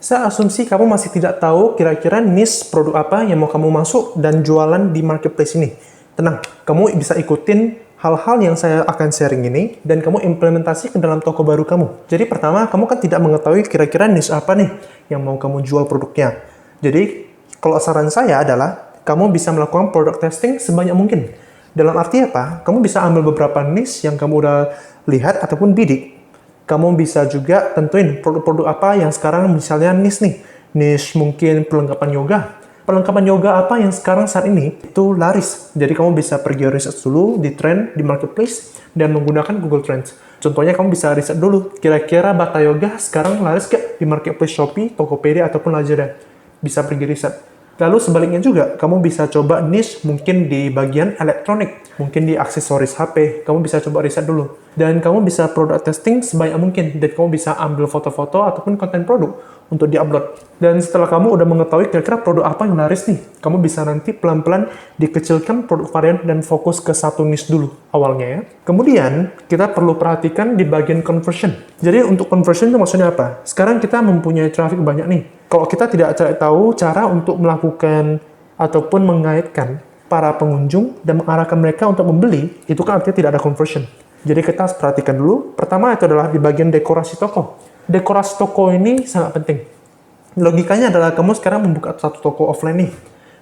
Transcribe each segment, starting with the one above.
Saya asumsi kamu masih tidak tahu kira-kira niche produk apa yang mau kamu masuk dan jualan di marketplace ini. Tenang, kamu bisa ikutin hal-hal yang saya akan sharing ini dan kamu implementasi ke dalam toko baru kamu. Jadi pertama, kamu kan tidak mengetahui kira-kira niche apa nih yang mau kamu jual produknya. Jadi, kalau saran saya adalah kamu bisa melakukan product testing sebanyak mungkin. Dalam arti apa? Kamu bisa ambil beberapa niche yang kamu udah lihat ataupun bidik. Kamu bisa juga tentuin produk-produk apa yang sekarang misalnya niche nih. Niche mungkin perlengkapan yoga. Perlengkapan yoga apa yang sekarang saat ini itu laris. Jadi kamu bisa pergi research dulu di trend, di marketplace, dan menggunakan Google Trends. Contohnya kamu bisa riset dulu, kira-kira bata yoga sekarang laris gak di marketplace Shopee, Tokopedia, ataupun Lazada. Bisa pergi riset. Lalu sebaliknya juga, kamu bisa coba niche mungkin di bagian elektronik, mungkin di aksesoris HP, kamu bisa coba riset dulu. Dan kamu bisa product testing sebanyak mungkin, dan kamu bisa ambil foto-foto ataupun konten produk untuk di-upload. Dan setelah kamu udah mengetahui kira-kira produk apa yang laris nih, kamu bisa nanti pelan-pelan dikecilkan produk varian dan fokus ke satu niche dulu awalnya ya. Kemudian, kita perlu perhatikan di bagian conversion. Jadi untuk conversion itu maksudnya apa? Sekarang kita mempunyai traffic banyak nih. Kalau kita tidak tahu cara untuk melakukan ataupun mengaitkan para pengunjung dan mengarahkan mereka untuk membeli, itu kan artinya tidak ada conversion. Jadi kita harus perhatikan dulu. Pertama itu adalah di bagian dekorasi toko. Dekorasi toko ini sangat penting. Logikanya adalah kamu sekarang membuka satu toko offline nih.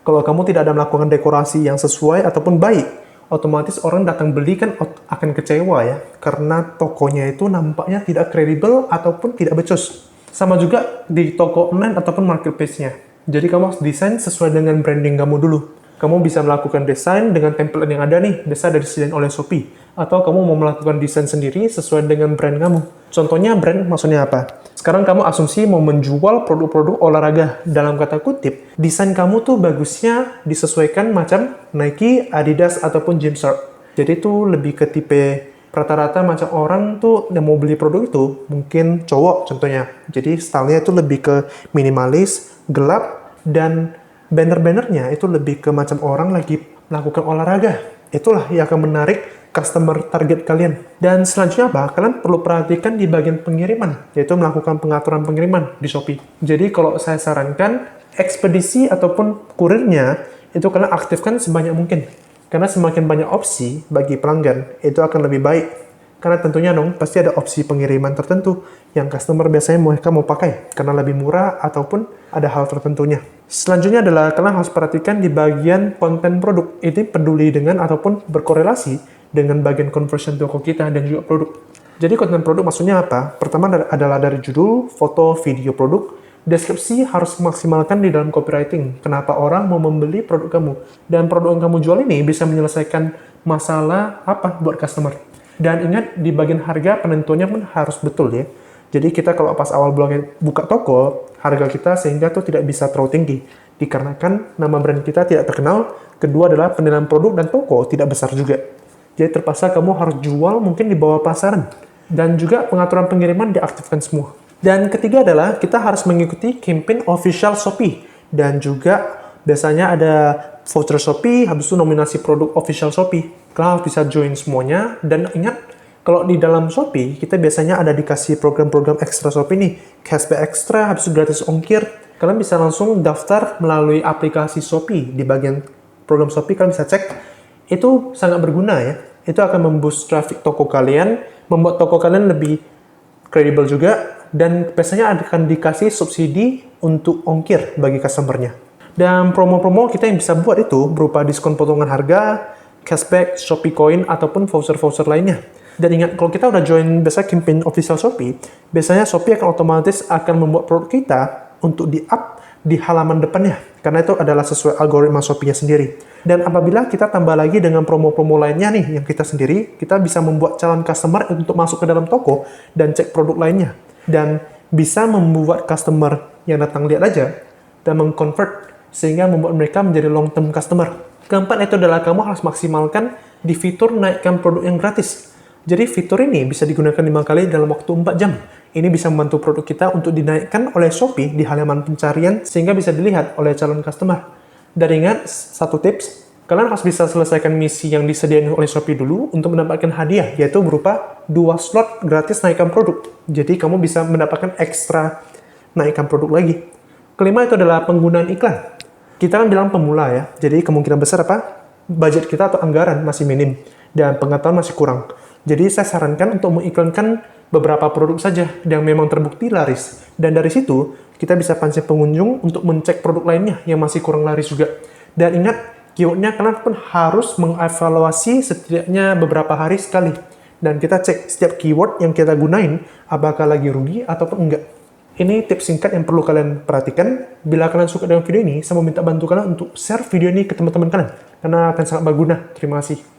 Kalau kamu tidak ada melakukan dekorasi yang sesuai ataupun baik, otomatis orang datang beli kan akan kecewa ya. Karena tokonya itu nampaknya tidak kredibel ataupun tidak becus. Sama juga di toko online ataupun marketplace-nya. Jadi kamu harus desain sesuai dengan branding kamu dulu. Kamu bisa melakukan desain dengan template yang ada nih, desain dari disediakan oleh Shopee. Atau kamu mau melakukan desain sendiri sesuai dengan brand kamu. Contohnya brand maksudnya apa? Sekarang kamu asumsi mau menjual produk-produk olahraga. Dalam kata kutip, desain kamu tuh bagusnya disesuaikan macam Nike, Adidas, ataupun Gymshark. Jadi itu lebih ke tipe rata-rata macam orang tuh yang mau beli produk itu mungkin cowok contohnya. Jadi stylenya itu lebih ke minimalis, gelap, dan banner-bannernya itu lebih ke macam orang lagi melakukan olahraga. Itulah yang akan menarik customer target kalian. Dan selanjutnya apa? Kalian perlu perhatikan di bagian pengiriman, yaitu melakukan pengaturan pengiriman di Shopee. Jadi kalau saya sarankan, ekspedisi ataupun kurirnya itu kalian aktifkan sebanyak mungkin. Karena semakin banyak opsi bagi pelanggan, itu akan lebih baik. Karena tentunya dong, pasti ada opsi pengiriman tertentu yang customer biasanya mereka mau pakai, karena lebih murah ataupun ada hal tertentunya. Selanjutnya adalah kalian harus perhatikan di bagian konten produk. Ini peduli dengan ataupun berkorelasi dengan bagian conversion toko kita dan juga produk. Jadi konten produk maksudnya apa? Pertama adalah dari judul, foto, video produk. Deskripsi harus maksimalkan di dalam copywriting. Kenapa orang mau membeli produk kamu? Dan produk yang kamu jual ini bisa menyelesaikan masalah apa buat customer. Dan ingat, di bagian harga penentuannya pun harus betul ya. Jadi kita kalau pas awal buka toko, harga kita sehingga itu tidak bisa terlalu tinggi. Dikarenakan nama brand kita tidak terkenal. Kedua adalah penilaian produk dan toko tidak besar juga. Jadi terpaksa kamu harus jual mungkin di bawah pasaran. Dan juga pengaturan pengiriman diaktifkan semua. Dan ketiga adalah kita harus mengikuti campaign official Shopee. Dan juga biasanya ada voucher Shopee, habis itu nominasi produk official Shopee. Kalian harus bisa join semuanya. Dan ingat, kalau di dalam Shopee, kita biasanya ada dikasih program-program ekstra Shopee nih. Cashback ekstra, habis itu gratis ongkir. Kalian bisa langsung daftar melalui aplikasi Shopee. Di bagian program Shopee, kalian bisa cek. Itu sangat berguna ya. Itu akan memboost traffic toko kalian, membuat toko kalian lebih kredibel juga, dan biasanya akan dikasih subsidi untuk ongkir bagi customer-nya. Dan promo-promo kita yang bisa buat itu berupa diskon potongan harga, cashback, Shopee Coin, ataupun voucher-voucher lainnya. Dan ingat, kalau kita udah join biasa campaign official Shopee, biasanya Shopee akan otomatis akan membuat produk kita untuk di-up di halaman depannya. Karena itu adalah sesuai algoritma Shopee-nya sendiri. Dan apabila kita tambah lagi dengan promo-promo lainnya nih, yang kita sendiri, kita bisa membuat calon customer untuk masuk ke dalam toko dan cek produk lainnya. Dan bisa membuat customer yang datang lihat aja dan mengconvert sehingga membuat mereka menjadi long term customer. Keempat itu adalah kamu harus maksimalkan di fitur naikkan produk yang gratis. Jadi fitur ini bisa digunakan 5 kali dalam waktu 4 jam. Ini bisa membantu produk kita untuk dinaikkan oleh Shopee di halaman pencarian sehingga bisa dilihat oleh calon customer. Dan ingat, satu tips, kalian harus bisa selesaikan misi yang disediakan oleh Shopee dulu untuk mendapatkan hadiah, yaitu berupa 2 slot gratis naikkan produk. Jadi kamu bisa mendapatkan ekstra naikkan produk lagi. Kelima itu adalah penggunaan iklan. Kita kan bilang pemula ya, jadi kemungkinan besar apa? Budget kita atau anggaran masih minim, dan pengetahuan masih kurang. Jadi saya sarankan untuk mengiklankan beberapa produk saja yang memang terbukti laris. Dan dari situ, kita bisa pancing pengunjung untuk mencek produk lainnya yang masih kurang laris juga. Dan ingat, keywordnya kalian pun harus mengevaluasi setidaknya beberapa hari sekali. Dan kita cek setiap keyword yang kita gunain, apakah lagi rugi ataupun enggak. Ini tips singkat yang perlu kalian perhatikan. Bila kalian suka dengan video ini, saya mau minta bantu kalian untuk share video ini ke teman-teman kalian, karena akan sangat berguna. Terima kasih.